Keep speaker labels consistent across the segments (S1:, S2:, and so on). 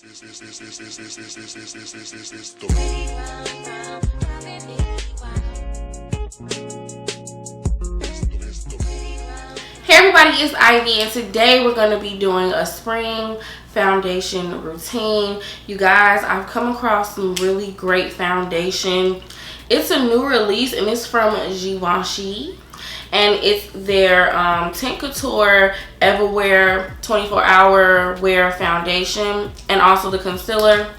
S1: Hey everybody, it's Ivy, and today we're going to be doing a spring foundation routine. You guys, I've come across some really great foundation. It's a new release and it's from Givenchy, and it's their Teint Couture Everwear 24-hour wear foundation, and also the concealer.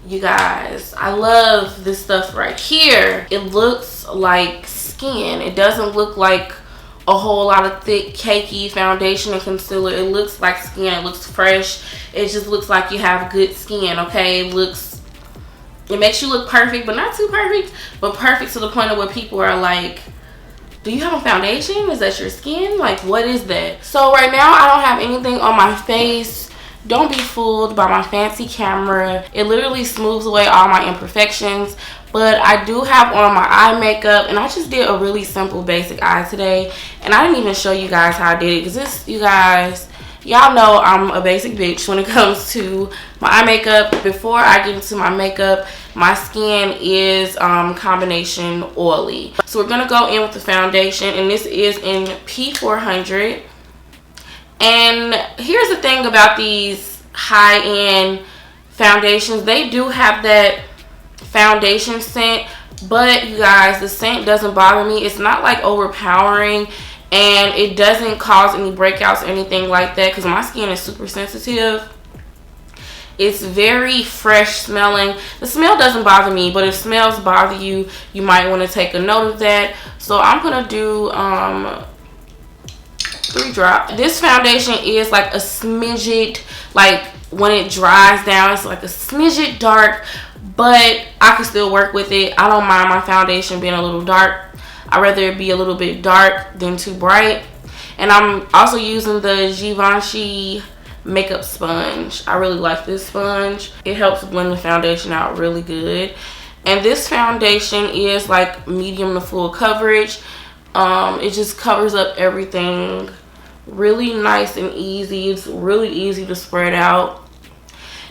S1: You guys, I love this stuff right here. It looks like skin. It doesn't look like a whole lot of thick cakey foundation and concealer. It looks like skin. It looks fresh. It just looks like you have good skin. Okay, it makes you look perfect, but not too perfect, but perfect to the point of where people are like, do you have a foundation? Is that your skin? Like, what is that? So right now I don't have anything on my face. Don't be fooled by my fancy camera. It literally smooths away all my imperfections. But I do have on my eye makeup, and I just did a really simple basic eye today, and I didn't even show you guys how I did it, because this, you guys, y'all know I'm a basic bitch when it comes to my eye makeup. Before I get into my makeup, my skin is combination oily. So we're gonna go in with the foundation, and this is in P400. And here's the thing about these high-end foundations, they do have that foundation scent, but you guys, the scent doesn't bother me. It's not like overpowering, and it doesn't cause any breakouts or anything like that, because my skin is super sensitive. It's very fresh smelling. The smell doesn't bother me, but if smells bother you, you might want to take a note of that. So I'm gonna do 3 drops. This foundation is like a smidget, like when it dries down, it's like a smidget dark, but I can still work with it. I don't mind my foundation being a little dark. I'd rather it be a little bit dark than too bright. And I'm also using the Givenchy makeup sponge. I really like this sponge. It helps blend the foundation out really good. And this foundation is like medium to full coverage. It just covers up everything really nice and easy. It's really easy to spread out.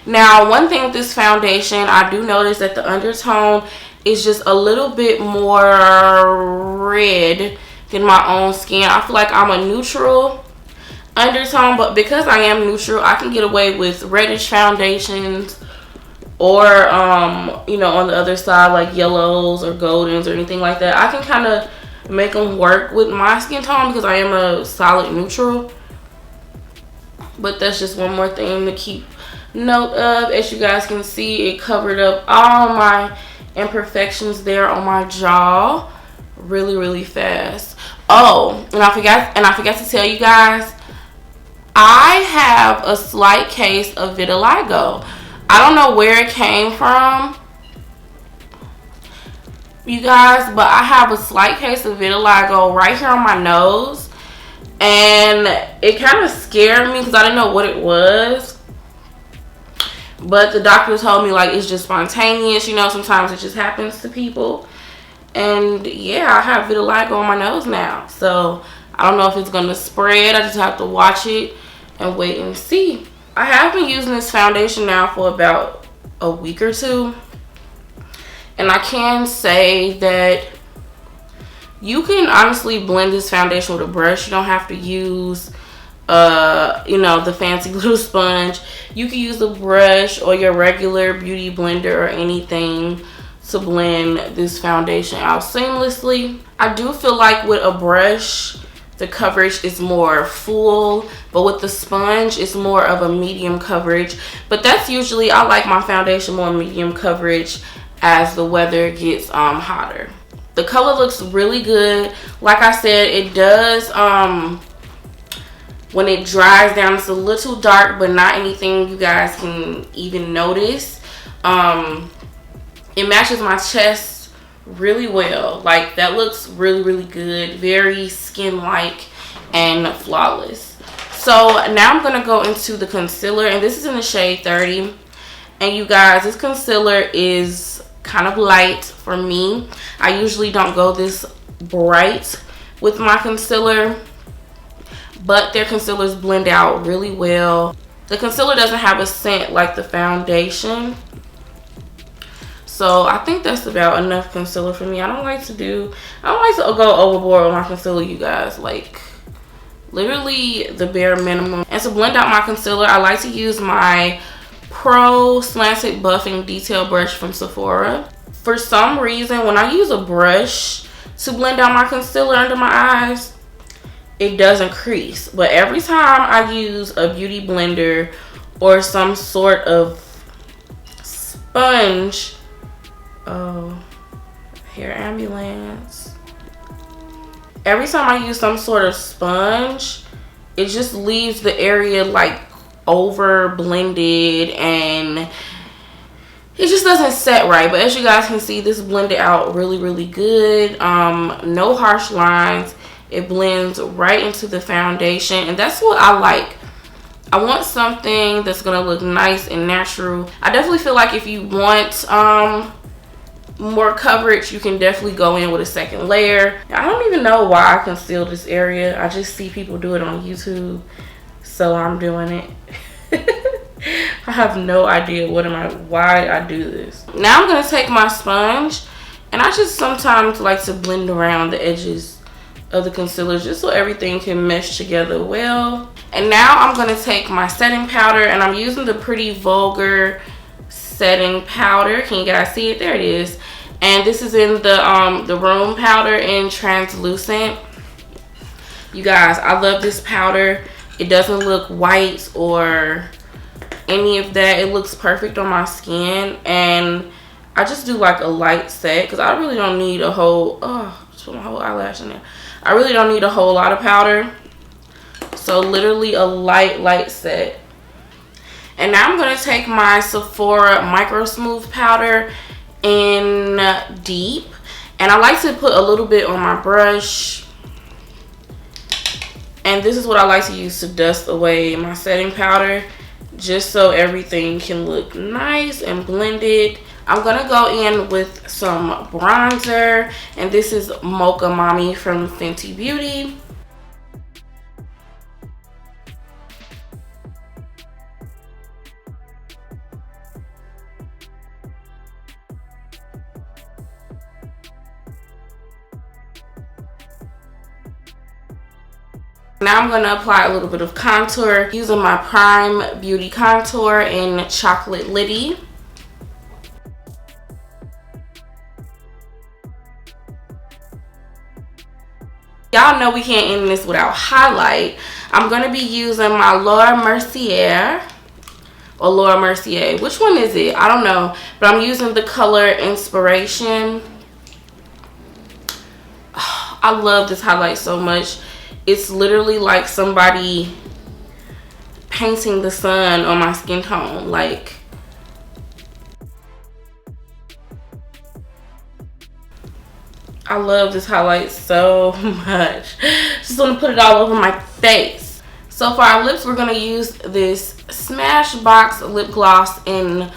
S1: Now, one thing with this foundation, I do notice that the undertone is just a little bit more red than my own skin. I feel like I'm a neutral undertone, but because I am neutral, I can get away with reddish foundations, or you know, on the other side, like yellows or goldens or anything like that. I can kind of make them work with my skin tone because I am a solid neutral. But that's just one more thing to keep note of. As you guys can see, it covered up all my imperfections there on my jaw really fast. Oh, and I forgot to tell you guys, I have a slight case of vitiligo. I don't know where it came from, you guys, but I have a slight case of vitiligo right here on my nose, and it kind of scared me because I didn't know what it was. But the doctor told me, like, it's just spontaneous, you know, sometimes it just happens to people. And yeah, I have vitiligo on my nose now, so I don't know if it's gonna spread. I just have to watch it and wait and see. I have been using this foundation now for about a week or two, and I can say that you can honestly blend this foundation with a brush. You don't have to use you know, the fancy little sponge. You can use a brush or your regular beauty blender or anything to blend this foundation out seamlessly. I do feel like with a brush, the coverage is more full, but with the sponge, it's more of a medium coverage. But that's usually, I like my foundation more medium coverage as the weather gets hotter. The color looks really good. Like I said, it does, when it dries down, it's a little dark, but not anything you guys can even notice. It matches my chest really well. Like, that looks really good, very skin-like and flawless. So now I'm gonna go into the concealer, and this is in the shade 30. And you guys, this concealer is kind of light for me. I usually don't go this bright with my concealer, but their concealers blend out really well. The concealer doesn't have a scent like the foundation. So I think that's about enough concealer for me. I don't like to go overboard with my concealer, you guys. Like, literally the bare minimum. And to blend out my concealer, I like to use my Pro Slanted Buffing Detail Brush from Sephora. For some reason, when I use a brush to blend out my concealer under my eyes, it doesn't crease. But every time I use a beauty blender or some sort of sponge, hair ambulance. Every time I use some sort of sponge, it just leaves the area like over blended and it just doesn't set right. But as you guys can see, this blended out really good. No harsh lines. It blends right into the foundation, and that's what I like. I want something that's gonna look nice and natural. I definitely feel like if you want more coverage, you can definitely go in with a second layer. I don't even know why I conceal this area. I just see people do it on YouTube, so I'm doing it. I have no idea why I do this. Now I'm gonna take my sponge, and I just sometimes like to blend around the edges of the concealer just so everything can mesh together well. And now I'm gonna take my setting powder, and I'm using the Pretty Vulgar setting powder. Can you guys see it? There it is. And this is in the Room Powder in Translucent. You guys, I love this powder. It doesn't look white or any of that. It looks perfect on my skin, and I just do like a light set because I really don't need a whole, just put my whole eyelash in there. I really don't need a whole lot of powder. So literally a light set. And now I'm going to take my Sephora Micro Smooth Powder in Deep. And I like to put a little bit on my brush. And this is what I like to use to dust away my setting powder, just so everything can look nice and blended. I'm going to go in with some bronzer, and this is Mocha Mommy from Fenty Beauty. Now I'm going to apply a little bit of contour using my Prime Beauty Contour in Chocolate Liddy. Y'all know we can't end this without highlight. I'm going to be using my Laura Mercier. Or Laura Mercier. Which one is it? I don't know. But I'm using the color Inspiration. Oh, I love this highlight so much. It's literally like somebody painting the sun on my skin tone. Like, I love this highlight so much. Just want to put it all over my face. So for our lips, we're going to use this Smashbox lip gloss in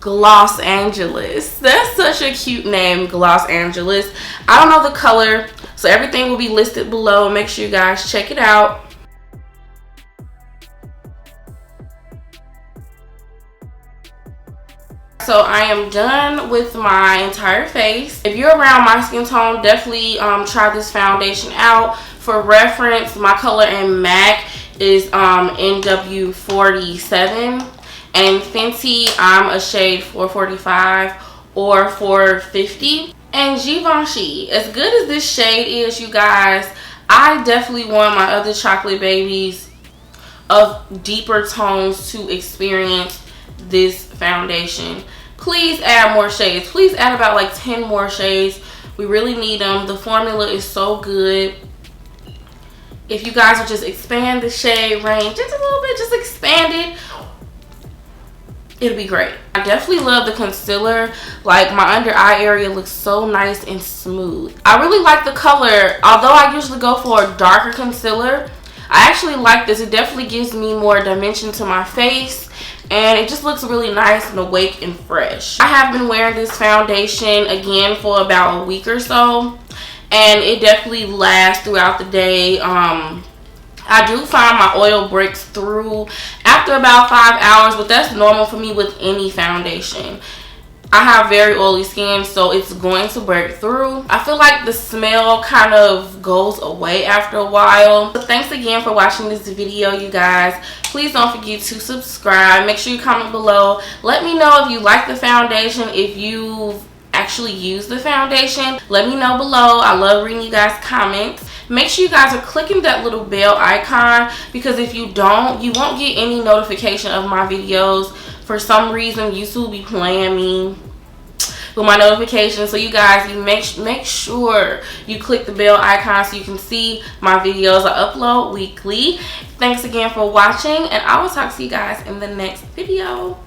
S1: Gloss Angeles. That's such a cute name, Gloss Angeles. I don't know the color, so everything will be listed below. Make sure you guys check it out. So I am done with my entire face. If you're around my skin tone, definitely try this foundation out. For reference, my color in MAC is NW47. And Fenty, I'm a shade 445 or 450. And Givenchy, as good as this shade is, you guys, I definitely want my other chocolate babies of deeper tones to experience this foundation. Please add more shades. Please add about like 10 more shades. We really need them. The formula is so good. If you guys would just expand the shade range just a little bit, just expand it, it'll be great. I definitely love the concealer. Like, my under eye area looks so nice and smooth. I really like the color. Although I usually go for a darker concealer, I actually like this. It definitely gives me more dimension to my face, and it just looks really nice and awake and fresh. I have been wearing this foundation again for about a week or so, and it definitely lasts throughout the day. I do find my oil breaks through after after about 5 hours, but that's normal for me with any foundation. I have very oily skin, so it's going to break through. I feel like the smell kind of goes away after a while. But thanks again for watching this video, you guys. Please don't forget to subscribe. Make sure you comment below. Let me know if you like the foundation, if you've actually used the foundation. Let me know below. I love reading you guys' comments. Make sure you guys are clicking that little bell icon, because if you don't, you won't get any notification of my videos. For some reason, YouTube will be playing me with my notifications. So you guys, you make sure you click the bell icon so you can see my videos. I upload weekly. Thanks again for watching, and I will talk to you guys in the next video.